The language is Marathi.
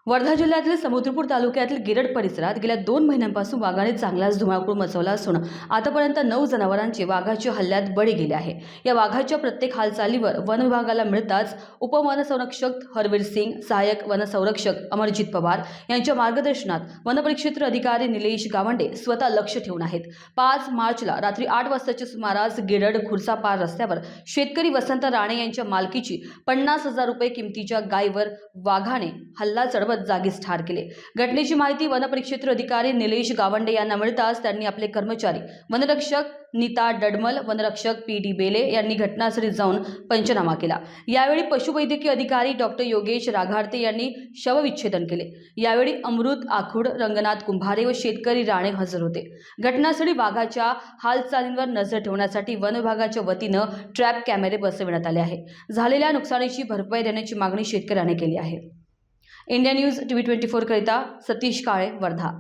वर्धा जिल्ह्यातील समुद्रपूर तालुक्यातील गिरड परिसरात गेल्या 2 महिन्यांपासून वाघाने चांगलाच धुमाकूळ मचवला असून आतापर्यंत 9 जनावरांचे वाघाच्या हल्ल्यात बळी गेले आहे। या वाघाच्या प्रत्येक हालचालीवर वन विभागाला मिळताच उपवनसंरक्षक हरवीर सिंग, सहाय्यक वनसंरक्षक अमरजीत पवार यांच्या मार्गदर्शनात वनपरिक्षेत्र अधिकारी निलेश गावंडे स्वतः लक्ष ठेवून आहेत। 5 मार्चला रात्री 8 वाजताच्या सुमारास गिरड खुर्सापार रस्त्यावर शेतकरी वसंत राणे यांच्या मालकीची 50,000 रुपये किमतीच्या गायीवर वाघाने हल्ला चढवत जागीच ठार केले। घटनेची माहिती वनपरिक्षेत्र अधिकारी निलेश गावंडे यांना मिळताच त्यांनी आपले कर्मचारी वनरक्षक नीता डडमल, वनरक्षक PD बेले यांनी घटनास्थळी जाऊन पंचनामा केला। यावेळी पशुवैद्यकीय अधिकारी डॉक्टर योगेश राघारते यांनी शवविच्छेदन केले। यावेळी अमृत आखुड, रंगनाथ कुंभारे व शेतकरी राणे हजर होते। घटनास्थळी वाघाच्या हालचालींवर नजर ठेवण्यासाठी वन विभागाच्या वतीनं ट्रॅप कॅमेरे बसविण्यात आले आहे। झालेल्या नुकसानीची भरपाई देण्याची मागणी शेतकऱ्यांनी केली आहे। इंडिया न्यूज TV 24 करिता सतीश काळे, वर्धा।